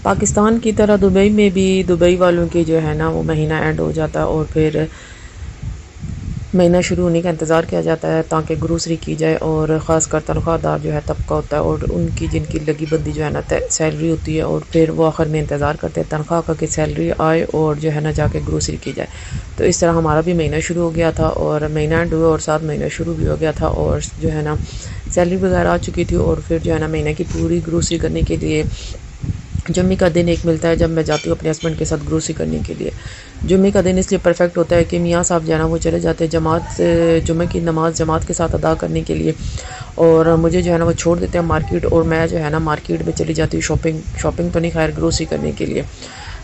پاکستان کی طرح دبئی میں بھی دبئی والوں کے جو ہے نا وہ مہینہ اینڈ ہو جاتا ہے اور پھر مہینہ شروع ہونے کا انتظار کیا جاتا ہے تاکہ گروسری کی جائے، اور خاص کر تنخواہ دار جو ہے طبقہ ہوتا ہے اور ان کی جن کی لگی بندی جو ہے نا سیلری ہوتی ہے، اور پھر وہ آخر میں انتظار کرتے ہیں تنخواہ کا کہ سیلری آئے اور جو ہے نا جا کے گروسری کی جائے۔ تو اس طرح ہمارا بھی مہینہ شروع ہو گیا تھا اور مہینہ اینڈ ہوا اور ساتھ مہینہ شروع بھی ہو گیا تھا، اور جو ہے نا سیلری وغیرہ آ چکی تھی، اور پھر جو ہے نا مہینے کی پوری گروسری کرنے کے لیے جمعے کا دن ایک ملتا ہے جب میں جاتی ہوں اپنے ہسبینڈ کے ساتھ گروسری کرنے کے لیے۔ جمعے کا دن اس لیے پرفیکٹ ہوتا ہے کہ میاں صاحب جو ہے نا وہ چلے جاتے ہیں جمعے کی نماز جماعت کے ساتھ ادا کرنے کے لیے، اور مجھے جو ہے نا وہ چھوڑ دیتے ہیں مارکیٹ، اور میں جو ہے نا مارکیٹ میں چلی جاتی ہوں شاپنگ تو نہیں، خیر گروسری کرنے کے لیے۔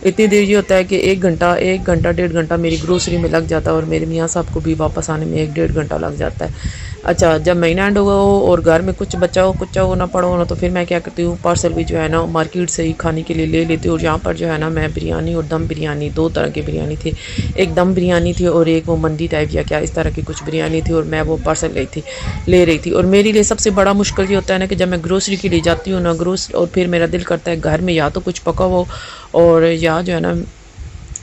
اتنی دیر یہ ہوتا ہے کہ ایک گھنٹہ ڈیڑھ گھنٹہ میری گروسری میں لگ جاتا ہے، اور میرے میاں صاحب کو بھی واپس آنے میں 1-1.5 گھنٹہ لگ جاتا ہے۔ اچھا، جب مہینہ اینڈ ہوا ہو اور گھر میں کچھ بچا ہو کچا ہو نہ پڑا ہو نا، تو پھر میں کیا کرتی ہوں پارسل بھی جو ہے نا مارکیٹ سے ہی کھانے کے لیے لے لیتی ہوں، اور یہاں پر جو ہے نا میں بریانی اور دم بریانی، 2 طرح کی بریانی تھی، ایک دم بریانی تھی اور ایک وہ مندی ٹائپ یا کیا اس طرح کی کچھ بریانی تھی، اور میں وہ پارسل لے رہی تھی۔ اور میرے لیے سب سے بڑا مشکل یہ ہوتا ہے نا کہ جب میں گروسری کے لیے جاتی ہوں نا اور پھر میرا دل کرتا ہے گھر میں یا تو کچھ پکا ہو اور یا جو ہے نا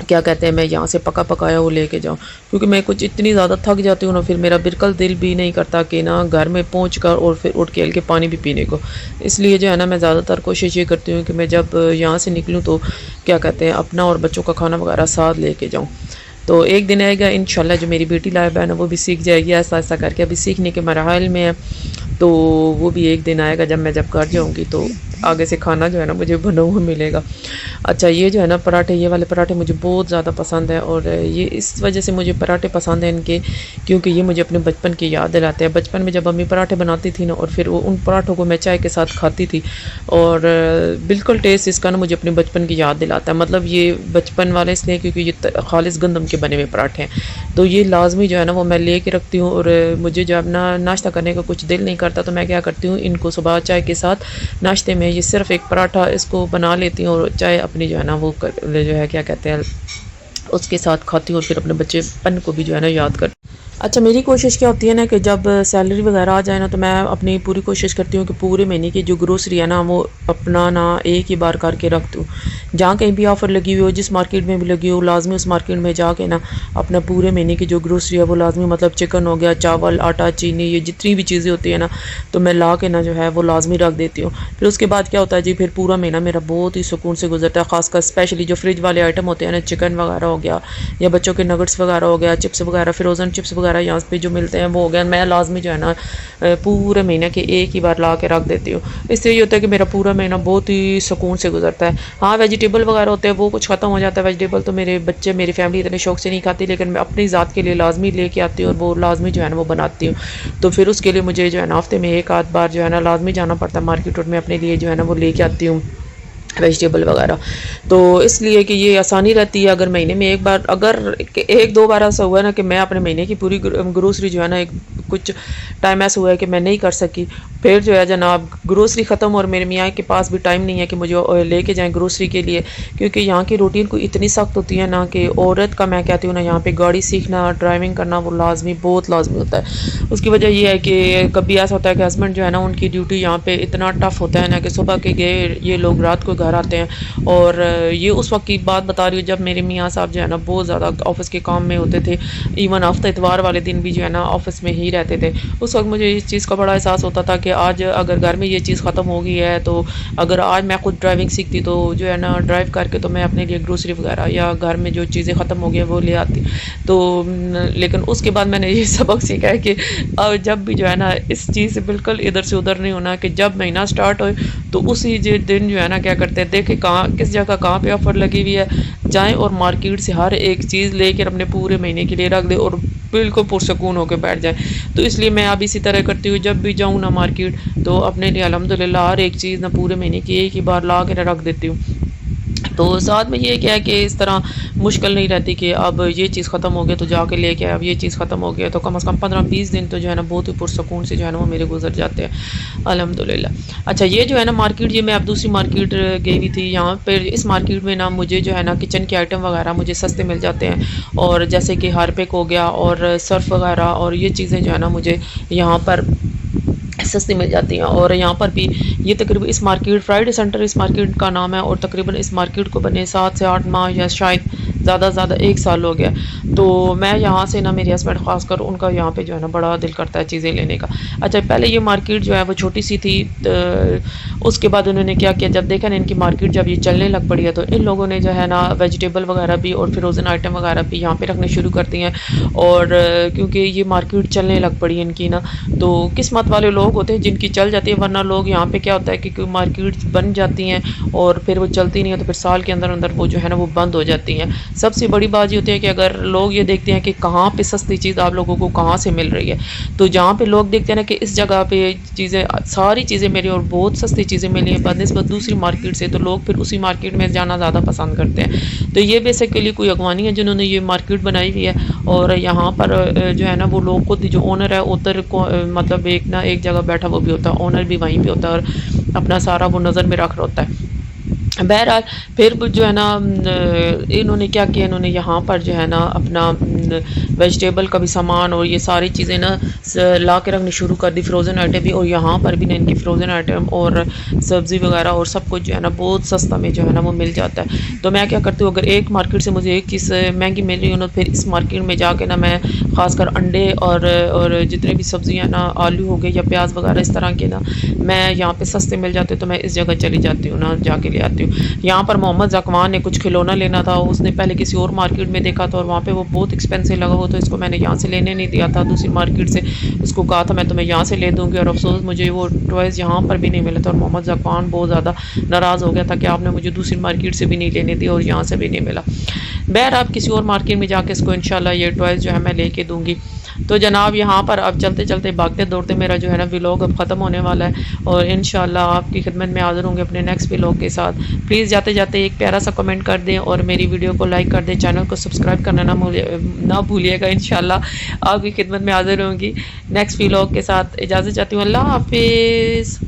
کیا کہتے ہیں میں یہاں سے پکا پکایا وہ لے کے جاؤں، کیونکہ میں کچھ اتنی زیادہ تھک جاتی ہوں نا، پھر میرا بالکل دل بھی نہیں کرتا کہ نا گھر میں پہنچ کر اور پھر اٹھ کے ہل کے پانی بھی پینے کو۔ اس لیے جو ہے نا میں زیادہ تر کوشش یہ کرتی ہوں کہ میں جب یہاں سے نکلوں تو کیا کہتے ہیں اپنا اور بچوں کا کھانا وغیرہ ساتھ لے کے جاؤں۔ تو ایک دن آئے گا انشاءاللہ جو میری بیٹی لائبہ ہے نا وہ بھی سیکھ جائے گی ایسا ایسا کر کے، ابھی سیکھنے کے مراحل میں ہے، تو وہ بھی ایک دن آئے گا جب میں گھر جاؤں گی تو آگے سے کھانا جو ہے نا مجھے بنا ہوا ملے گا۔ اچھا، یہ جو ہے نا پراٹھے، یہ والے پراٹھے مجھے بہت زیادہ پسند ہیں، اور یہ اس وجہ سے مجھے پراٹھے پسند ہیں ان کے کیونکہ یہ مجھے اپنے بچپن کی یاد دلاتے ہیں۔ بچپن میں جب امی پراٹھے بناتی تھی نا اور پھر ان پراٹھوں کو میں چائے کے ساتھ کھاتی تھی، اور بالکل ٹیسٹ اس کا نا مجھے اپنے بچپن کی یاد دلاتا ہے۔ مطلب یہ بچپن والے اس لیے کیونکہ یہ خالص گندم کے بنے ہوئے پراٹھے ہیں، تو یہ لازمی جو ہے نا وہ میں لے کے رکھتی ہوں، اور مجھے جب ناشتہ کرنے کا کچھ دل نہیں کرتا تو میں کیا کرتی ہوں ان کو صبح چائے کے ساتھ ناشتے میں یہ صرف ایک پراٹھا اس کو بنا لیتی ہوں، اور چائے اپنی جو ہے نا وہ جو ہے کیا کہتے ہیں اس کے ساتھ کھاتی ہوں، اور پھر اپنے بچے پن کو بھی جو ہے نا یاد کرتی ہوں۔ اچھا، میری کوشش کیا ہوتی ہے نا کہ جب سیلری وغیرہ آ جائے نا تو میں اپنی پوری کوشش کرتی ہوں کہ پورے مہینے کی جو گروسری ہے نا وہ اپنا نا ایک ہی بار کر کے رکھ دوں، جہاں کہیں بھی آفر لگی ہوئی ہو، جس مارکیٹ میں بھی لگی ہو، لازمی اس مارکیٹ میں جا کے نا اپنا پورے مہینے کی جو گروسری ہے وہ لازمی، مطلب چکن ہو گیا، چاول، آٹا، چینی، یہ جتنی بھی چیزیں ہوتی ہیں نا تو میں لا کے نا جو ہے وہ لازمی رکھ دیتی ہوں۔ پھر اس کے بعد کیا ہوتا ہے جی، پھر پورا مہینہ میرا بہت ہی سکون سے گزرتا ہے، خاص کر اسپیشلی جو فریج والے آئٹم ہوتے ہیں نا، چکن وغیرہ ہو گیا یا بچوں کے نگٹس وغیرہ ہو گیا، چپس وغیرہ، فروزن چپس وغیرہ یہاں پہ جو ملتے ہیں وہ ہو گیا، میں لازمی جو ہے نا پورے مہینے کے ایک ہی بار لا کے رکھ دیتی ہوں۔ اس سے یہ ہوتا ہے کہ میرا پورا مہینہ بہت ہی سکون سے گزرتا ہے۔ ہاں، ویجیٹیبل وغیرہ ہوتے ہیں وہ کچھ ختم ہو جاتا ہے، ویجیٹیبل تو میرے بچے میری فیملی اتنے شوق سے نہیں کھاتی، لیکن میں اپنی ذات کے لیے لازمی لے کے آتی ہوں اور وہ لازمی جو ہے نا وہ بناتی ہوں۔ تو پھر اس کے لیے مجھے جو ہے نا ہفتے میں 1-8 بار جو ہے نا لازمی جانا پڑتا ہے مارکیٹ، اور میں اپنے لیے جو ہے نا وہ لے کے آتی ہوں ویجیٹیبل وغیرہ۔ تو اس لیے کہ یہ آسانی رہتی ہے، اگر مہینے میں ایک بار، اگر 1-2 بار ایسا ہوا ہے نا کہ میں اپنے مہینے کی پوری گروسری جو ہے نا کچھ ٹائم ایسا ہوا ہے کہ میں نہیں کر سکی، پھر جو ہے جناب گروسری ختم، اور میرے میاں کے پاس بھی ٹائم نہیں ہے کہ مجھے لے کے جائیں گروسری کے لیے، کیونکہ یہاں کی روٹین کو اتنی سخت ہوتی ہے نا کہ عورت کا میں کہتی ہوں نا یہاں پہ گاڑی سیکھنا، ڈرائیونگ کرنا وہ لازمی، بہت لازمی ہوتا ہے۔ اس کی وجہ یہ ہے کہ کبھی ایسا ہوتا ہے کہ ہسبینڈ جو ہے نا ان کی ڈیوٹی یہاں پہ اتنا ٹف ہوتا ہے نا کہ صبح کے گئے یہ لوگ رات کو گھر آتے ہیں، اور یہ اس وقت کی بات بتا رہی ہوں جب میرے میاں صاحب جو ہے نا بہت زیادہ آفس کے کام میں ہوتے تھے، ایون ہفتہ اتوار والے دن بھی جو ہے نا آفس میں ہی رہتے تھے۔ اس وقت مجھے اس چیز کا بڑا احساس ہوتا تھا کہ آج اگر گھر میں یہ چیز ختم ہو گئی ہے تو اگر آج میں خود ڈرائیونگ سیکھتی تو جو ہے نا ڈرائیو کر کے تو میں اپنے لیے گروسری وغیرہ یا گھر میں جو چیزیں ختم ہو گئی ہیں وہ لے آتی، تو لیکن اس کے بعد میں نے یہ سبق سیکھا ہے کہ جب بھی جو ہے نا اس چیز سے بالکل ادھر سے ادھر نہیں ہونا، کہ جب مہینہ سٹارٹ ہوئے تو اسی دن جو ہے نا کیا کرتے ہیں دیکھیں کہاں کس جگہ کہاں پہ آفر لگی ہوئی ہے، جائیں اور مارکیٹ سے ہر ایک چیز لے کر اپنے پورے مہینے کے لیے رکھ دیں اور بالکل پرسکون ہو کے بیٹھ جائیں۔ تو اس لیے میں اب اسی طرح کرتی ہوں، جب بھی جاؤں نا مارکیٹ تو اپنے لیے الحمدللہ ہر ایک چیز نا پورے مہینے کی ایک ہی بار لا کے رکھ دیتی ہوں۔ تو ساتھ میں یہ کیا ہے کہ اس طرح مشکل نہیں رہتی کہ اب یہ چیز ختم ہو گیا تو جا کے لے کے، اب یہ چیز ختم ہو گیا تو کم از کم 15-20 دن تو جو ہے نا بہت ہی پرسکون سے جو ہے نا وہ میرے گزر جاتے ہیں الحمدللہ۔ اچھا، یہ جو ہے نا مارکیٹ، یہ میں اب دوسری مارکیٹ گئی ہوئی تھی، یہاں پہ اس مارکیٹ میں نا مجھے جو ہے نا کچن کے آئٹم وغیرہ مجھے سستے مل جاتے ہیں، اور جیسے کہ ہارپک ہو گیا اور سرف وغیرہ، اور یہ چیزیں جو ہے نا مجھے یہاں پر سستی مل جاتی ہیں. اور یہاں پر بھی یہ تقریباً اس مارکیٹ فرائیڈے سینٹر اس مارکیٹ کا نام ہے, اور تقریباً اس مارکیٹ کو بنے 7 سے 8 ماہ یا شاید زیادہ سے زیادہ 1 سال ہو گیا. تو میں یہاں سے نا, میری ہسبینڈ خاص کر ان کا یہاں پہ جو ہے نا بڑا دل کرتا ہے چیزیں لینے کا. اچھا پہلے یہ مارکیٹ جو ہے وہ چھوٹی سی تھی, اس کے بعد انہوں نے کیا کیا, جب دیکھا نا ان کی مارکیٹ جب یہ چلنے لگ پڑی ہے تو ان لوگوں نے جو ہے نا ویجیٹیبل وغیرہ بھی اور فروزن آئٹم وغیرہ بھی یہاں پہ رکھنے شروع کر دی ہیں. اور کیونکہ یہ مارکیٹ چلنے لگ پڑی ان کی نا, تو قسمت والے لوگ ہوتے ہیں جن کی چل جاتی ہے, ورنہ لوگ یہاں پہ کیا ہوتا ہے کہ مارکیٹ بن جاتی ہیں اور پھر وہ چلتی نہیں ہے, تو پھر سال کے اندر اندر وہ جو ہے نا وہ بند ہو جاتی ہیں. سب سے بڑی بات یہ ہوتی ہے کہ اگر لوگ یہ دیکھتے ہیں کہ کہاں پہ سستی چیز آپ لوگوں کو کہاں سے مل رہی ہے, تو جہاں پہ لوگ دیکھتے ہیں نا کہ اس جگہ پہ چیزیں ساری چیزیں ملی اور بہت سستی چیزیں ملی ہیں بنسبت دوسری مارکیٹ سے, تو لوگ پھر اسی مارکیٹ میں جانا زیادہ پسند کرتے ہیں. تو یہ بیسیکلی کوئی اغوانی ہے جنہوں نے یہ مارکیٹ بنائی ہوئی ہے, اور یہاں پر جو ہے نا وہ لوگ کو جو اونر ہے ادھر کو مطلب ایک نہ ایک جگہ بیٹھا وہ بھی ہوتا ہے, اونر بھی وہیں پہ ہوتا ہے اور اپنا سارا وہ نظر میں رکھ ہوتا ہے. بہرحال پھر جو ہے نا انہوں نے کیا کیا, انہوں نے یہاں پر جو ہے نا اپنا ویجیٹیبل کا بھی سامان اور یہ ساری چیزیں نا لا کے رکھنی شروع کر دی, فروزن آئٹم بھی. اور یہاں پر بھی نا ان کی فروزن آئٹم اور سبزی وغیرہ اور سب کچھ جو ہے نا بہت سستا میں جو ہے نا وہ مل جاتا ہے. تو میں کیا کرتی ہوں, اگر ایک مارکیٹ سے مجھے ایک چیز مہنگی مل رہی ہو نا, پھر اس مارکیٹ میں جا کے نا میں خاص کر انڈے اور جتنے بھی سبزیاں نا, آلو ہو گئے یا پیاز وغیرہ اس طرح کے نا, میں یہاں پہ سستے مل جاتے تو میں اس جگہ چلی جاتی ہوں نا, جا کے لے آتی ہوں. یہاں پر محمد زکوان نے کچھ کھلونا لینا تھا, اس نے پہلے کسی اور مارکیٹ میں دیکھا تھا اور وہاں پہ وہ بہت ایکسپینسو لگا ہوا, تو اس کو میں نے یہاں سے لینے نہیں دیا تھا دوسری مارکیٹ سے, اس کو کہا تھا میں تمہیں یہاں سے لے دوں گی, اور افسوس مجھے وہ ٹوائز یہاں پر بھی نہیں ملے تھا. اور محمد زکوان بہت زیادہ ناراض ہو گیا تھا کہ آپ نے مجھے دوسری مارکیٹ سے بھی نہیں لینے دی اور یہاں سے بھی نہیں ملا. بہر آپ کسی اور مارکیٹ میں جا کے اس کو انشاءاللہ یہ ٹوائز جو ہے میں لے کے دوں گی. تو جناب یہاں پر اب چلتے چلتے بھاگتے دوڑتے میرا جو ہے نا ولاگ اب ختم ہونے والا ہے, اور انشاءاللہ آپ کی خدمت میں حاضر ہوں گے اپنے نیکسٹ ولاگ کے ساتھ. پلیز جاتے جاتے ایک پیارا سا کمنٹ کر دیں اور میری ویڈیو کو لائک کر دیں, چینل کو سبسکرائب کرنا نہ بھولیے گا. انشاءاللہ آپ کی خدمت میں حاضر ہوں گی نیکسٹ ولاگ کے ساتھ. اجازت چاہتی ہوں, اللہ حافظ.